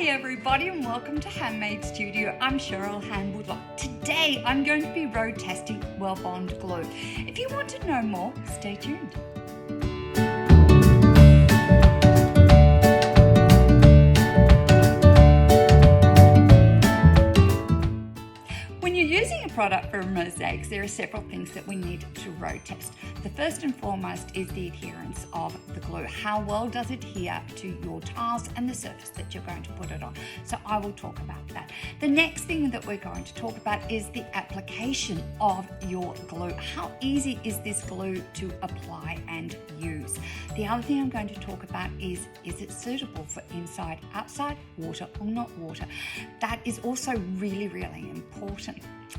Hi everybody and welcome to Hann-Made Studio. I'm Cheryl Hann-Woodlock. Today I'm going to be road testing WELDBOND glue. If you want to know more, stay tuned. When you're using a product for mosaics, there are several things that we need to road test. The first and foremost is the adherence of the glue. How well does it adhere to your tiles and the surface that you're going to put it on? So I will talk about that. The next thing that we're going to talk about is the application of your glue. How easy is this glue to apply and use? The other thing I'm going to talk about is it suitable for inside, outside, water or not water? That is also really, really important.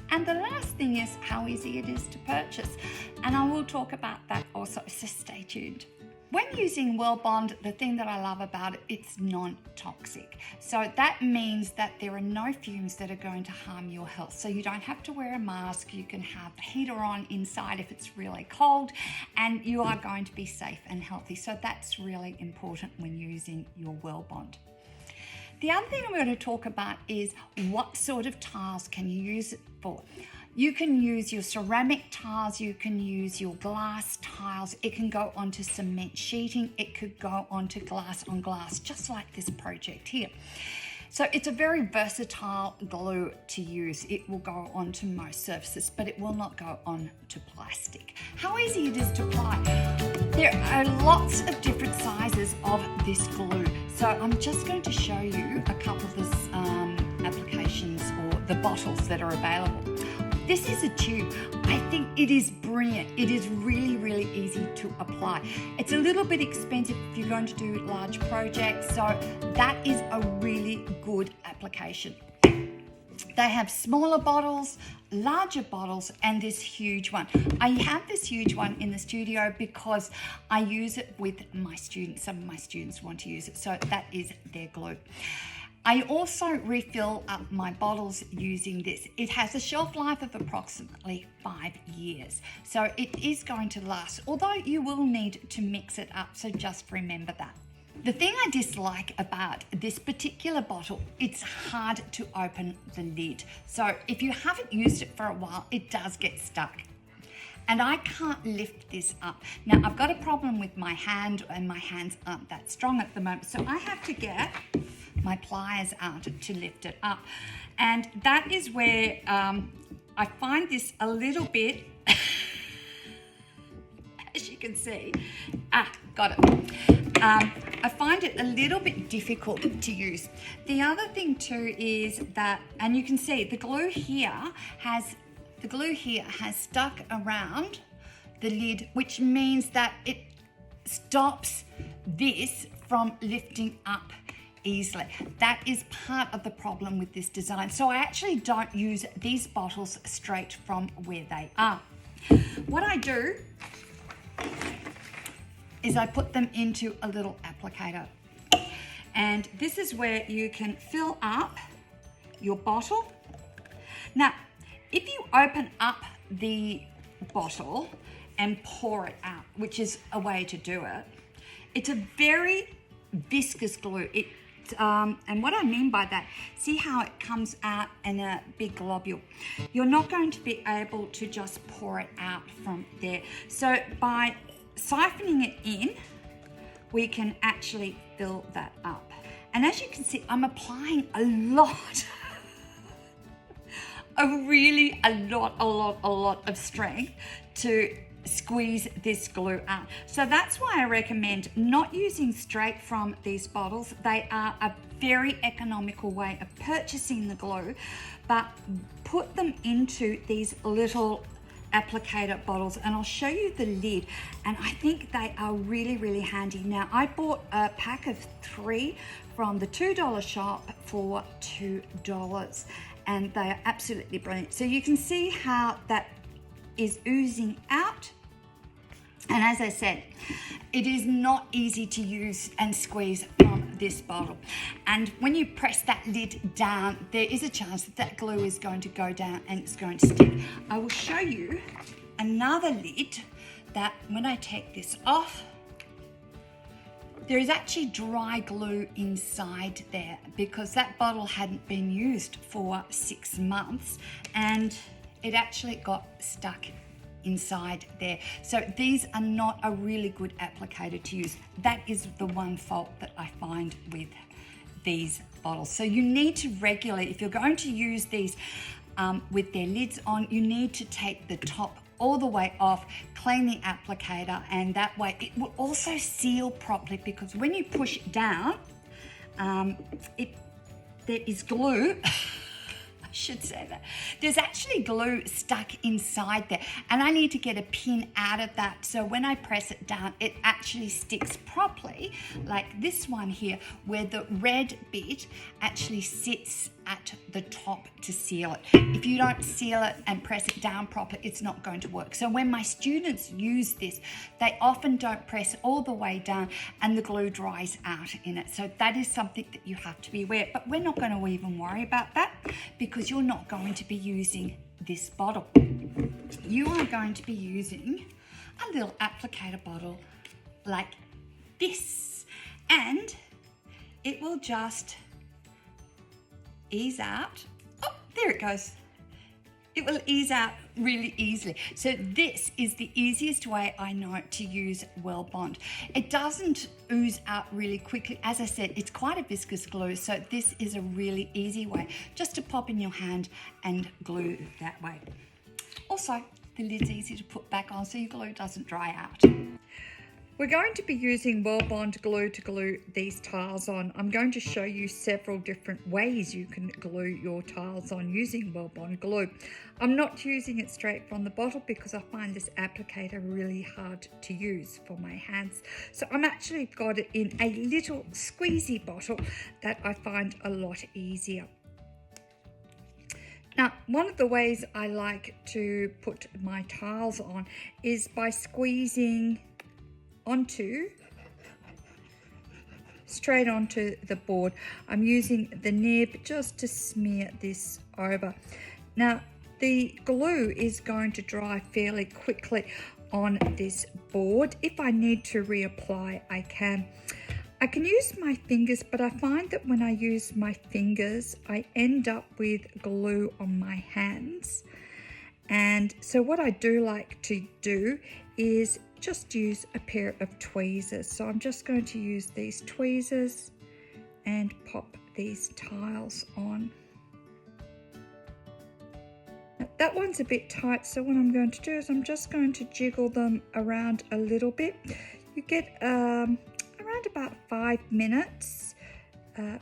And the last thing is how easy it is to purchase. And I will talk about that also, so stay tuned. When using WELDBOND, the thing that I love about it, it's non-toxic. So that means that there are no fumes that are going to harm your health. So you don't have to wear a mask, you can have a heater on inside if it's really cold, and you are going to be safe and healthy. So that's really important when using your WELDBOND. The other thing I'm going to talk about is what sort of tiles can you use it for. You can use your ceramic tiles, you can use your glass tiles, it can go onto cement sheeting, it could go onto glass on glass, just like this project here. So it's a very versatile glue to use. It will go onto most surfaces, but it will not go onto plastic. How easy it is to apply. There are lots of different sizes of this glue. So I'm just going to show you a couple of the applications or the bottles that are available. This is a tube. I think it is brilliant. It is really, really easy to apply. It's a little bit expensive if you're going to do large projects, so that is a really good application. They have smaller bottles, larger bottles, and this huge one. I have this huge one in the studio because I use it with my students. Some of my students want to use it, so that is their glue. I also refill up my bottles using this. It has a shelf life of approximately 5 years. So it is going to last, although you will need to mix it up, so just remember that. The thing I dislike about this particular bottle, it's hard to open the lid. So if you haven't used it for a while, it does get stuck. And I can't lift this up. Now I've got a problem with my hand and my hands aren't that strong at the moment. So I have to get my pliers out to lift it up. And that is where I find this a little bit, as you can see, got it. I find it a little bit difficult to use. The other thing too is that, and you can see the glue here has stuck around the lid, which means that it stops this from lifting up easily. That is part of the problem with this design. So I actually don't use these bottles straight from where they are. What I do is I put them into a little applicator. And this is where you can fill up your bottle. Now, if you open up the bottle and pour it out, which is a way to do it, it's a very viscous glue. And what I mean by that, see how it comes out in a big globule. You're not going to be able to just pour it out from there. So by siphoning it in, we can actually fill that up. And as you can see, I'm applying a lot, a lot of strength to squeeze this glue out. So that's why I recommend not using straight from these bottles. They are a very economical way of purchasing the glue, but put them into these little applicator bottles, and I'll show you the lid, and I think they are really, really handy. Now I bought a pack of 3 from the $2 shop for $2, and they are absolutely brilliant. So you can see how that is oozing out. And as I said, it is not easy to use and squeeze from this bottle. And when you press that lid down, there is a chance that that glue is going to go down and it's going to stick. I will show you another lid that when I take this off, there is actually dry glue inside there because that bottle hadn't been used for 6 months and it actually got stuck inside there. So these are not a really good applicator to use. That is the one fault that I find with these bottles. So you need to regularly, if you're going to use these with their lids on, you need to take the top all the way off, clean the applicator, and that way it will also seal properly, because when you push it down, there is glue. I should say that. There's actually glue stuck inside there, and I need to get a pin out of that, so when I press it down, it actually sticks properly, like this one here, where the red bit actually sits at the top to seal it. If you don't seal it and press it down properly, it's not going to work. So when my students use this, they often don't press all the way down and the glue dries out in it. So that is something that you have to be aware of. But we're not going to even worry about that because you're not going to be using this bottle. You are going to be using a little applicator bottle like this, and it will just ease out. Oh, there it goes. It will ease out really easily. So this is the easiest way I know to use WELDBOND. It doesn't ooze out really quickly. As I said, it's quite a viscous glue, so this is a really easy way just to pop in your hand and glue that way. Also, the lid's easy to put back on so your glue doesn't dry out. We're going to be using WELDBOND glue to glue these tiles on. I'm going to show you several different ways you can glue your tiles on using WELDBOND glue. I'm not using it straight from the bottle because I find this applicator really hard to use for my hands. So I'm actually got it in a little squeezy bottle that I find a lot easier. Now, one of the ways I like to put my tiles on is by squeezing straight onto the board. I'm using the nib just to smear this over. Now, the glue is going to dry fairly quickly on this board. If I need to reapply, I can. I can use my fingers, but I find that when I use my fingers, I end up with glue on my hands. And so what I do like to do is just use a pair of tweezers. So I'm just going to use these tweezers and pop these tiles on. Now, that one's a bit tight, so what I'm going to do is I'm just going to jiggle them around a little bit. You get around about 5 minutes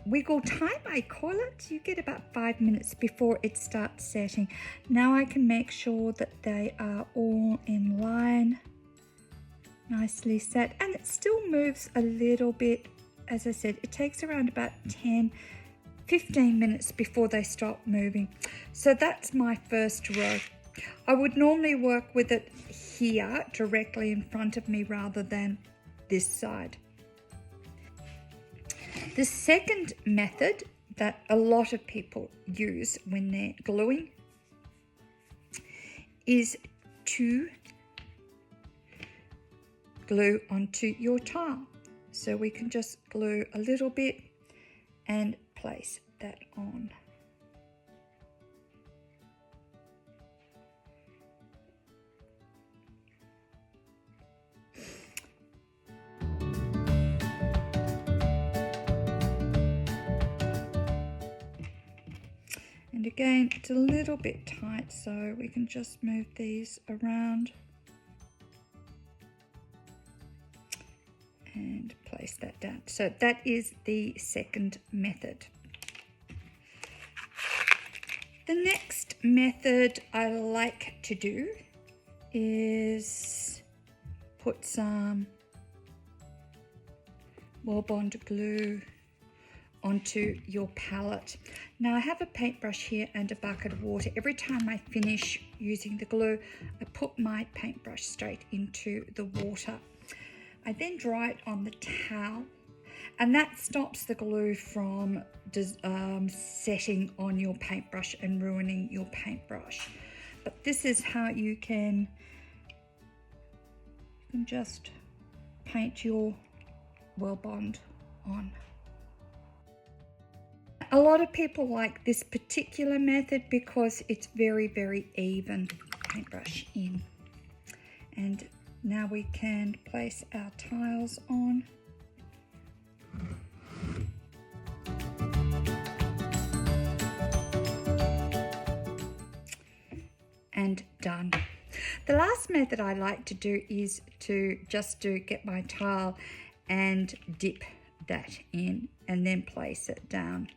wiggle time, I call it. You get about 5 minutes before it starts setting. Now I can make sure that they are all in line, nicely set, and it still moves a little bit. As I said, it takes around about 10-15 minutes before they stop moving. So that's my first row. I would normally work with it here directly in front of me rather than this side. The second method that a lot of people use when they're gluing is to glue onto your tile. So we can just glue a little bit and place that on. And again, it's a little bit tight, so we can just move these around and place that down. So that is the second method. The next method I like to do is put some WELDBOND glue onto your palette. Now I have a paintbrush here and a bucket of water. Every time I finish using the glue, I put my paintbrush straight into the water. I then dry it on the towel, and that stops the glue from setting on your paintbrush and ruining your paintbrush. But this is how you can just paint your WELDBOND on. A lot of people like this particular method because it's very, very even. Paintbrush in. And now we can place our tiles on. And done. The last method I like to do is to get my tile and dip that in and then place it down.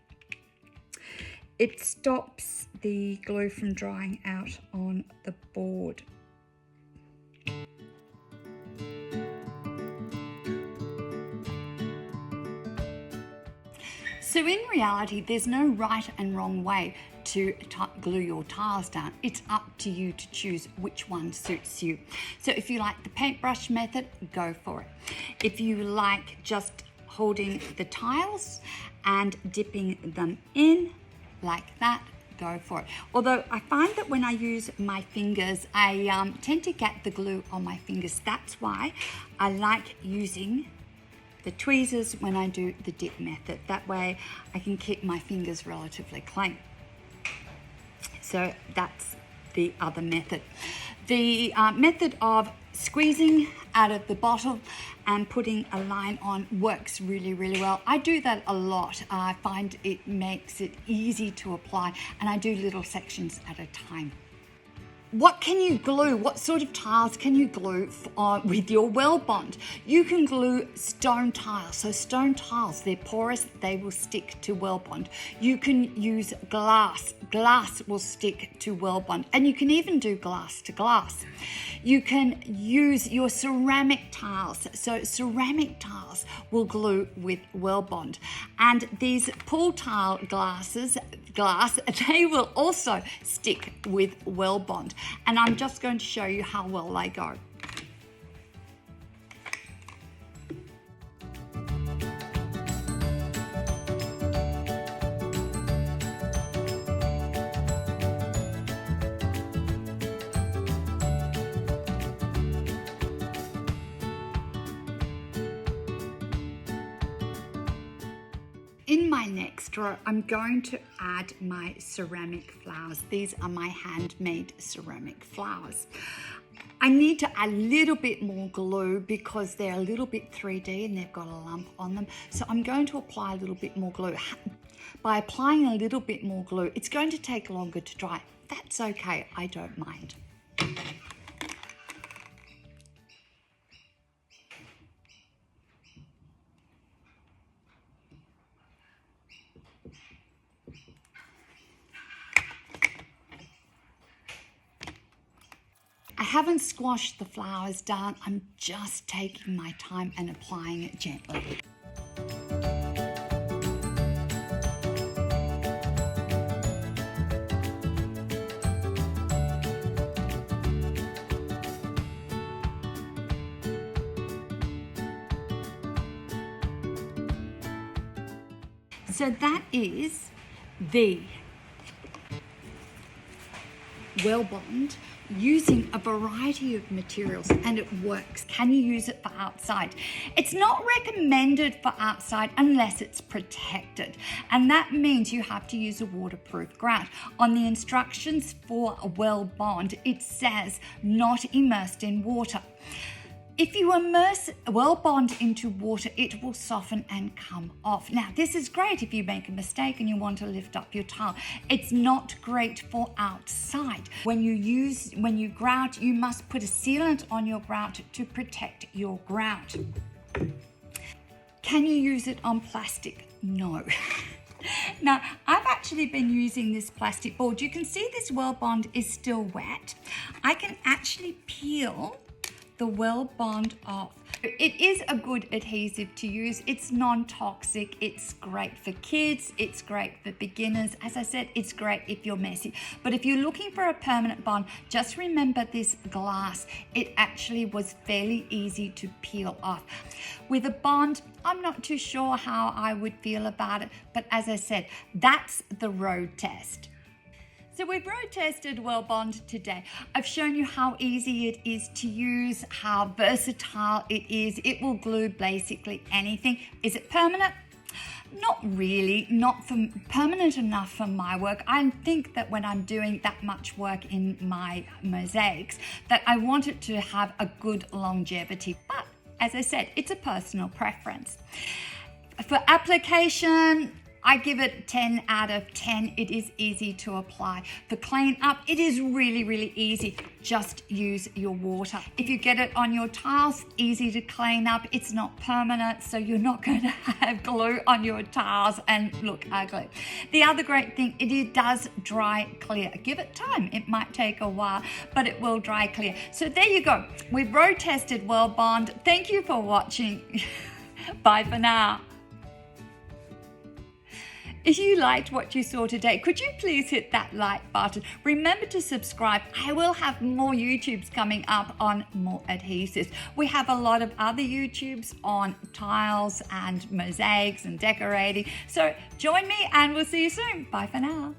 It stops the glue from drying out on the board. So in reality, there's no right and wrong way to glue your tiles down. It's up to you to choose which one suits you. So if you like the paintbrush method, go for it. If you like just holding the tiles and dipping them in like that, go for it. Although I find that when I use my fingers, I tend to get the glue on my fingers. That's why I like using the tweezers when I do the dip method. That way I can keep my fingers relatively clean. So that's the other method. The method of squeezing out of the bottle and putting a line on works really, really well. I do that a lot. I find it makes it easy to apply, and I do little sections at a time. What can you glue? What sort of tiles can you glue with your WELDBOND? You can glue stone tiles. So stone tiles, they're porous, they will stick to WELDBOND. You can use glass. Glass will stick to WELDBOND. And you can even do glass to glass. You can use your ceramic tiles. So ceramic tiles will glue with WELDBOND. And these pool tile glass, they will also stick with WELDBOND. And I'm just going to show you how well they go. In my next row, I'm going to add my ceramic flowers. These are my handmade ceramic flowers. I need to add a little bit more glue because they're a little bit 3D and they've got a lump on them. So I'm going to apply a little bit more glue. By applying a little bit more glue, it's going to take longer to dry. That's okay, I don't mind. I haven't squashed the flowers down. I'm just taking my time and applying it gently. So that is the WELDBOND using a variety of materials, and it works. Can you use it for outside? It's not recommended for outside unless it's protected, and that means you have to use a waterproof grout. On the instructions for a WELDBOND, it says not immersed in water. If you immerse WELDBOND into water, it will soften and come off. Now, this is great if you make a mistake and you want to lift up your tile. It's not great for outside. When you grout, you must put a sealant on your grout to protect your grout. Can you use it on plastic? No. Now, I've actually been using this plastic board. You can see this WELDBOND is still wet. I can actually peel the WELDBOND off. It is a good adhesive to use. It's non-toxic. It's great for kids. It's great for beginners. As I said, it's great if you're messy. But if you're looking for a permanent bond, just remember this glass. It actually was fairly easy to peel off. With a bond, I'm not too sure how I would feel about it. But as I said, that's the road test. So we've road tested WELDBOND today. I've shown you how easy it is to use, how versatile it is. It will glue basically anything. Is it permanent? Not really, not permanent enough for my work. I think that when I'm doing that much work in my mosaics, that I want it to have a good longevity. But as I said, it's a personal preference. For application, I give it 10 out of 10. It is easy to apply. For clean up, it is really, really easy. Just use your water. If you get it on your tiles, easy to clean up. It's not permanent, so you're not going to have glue on your tiles and look ugly. The other great thing, it does dry clear. Give it time. It might take a while, but it will dry clear. So there you go. We've road tested WELDBOND. Thank you for watching. Bye for now. If you liked what you saw today, could you please hit that like button? Remember to subscribe. I will have more YouTubes coming up on more adhesives. We have a lot of other YouTubes on tiles and mosaics and decorating. So join me and we'll see you soon. Bye for now.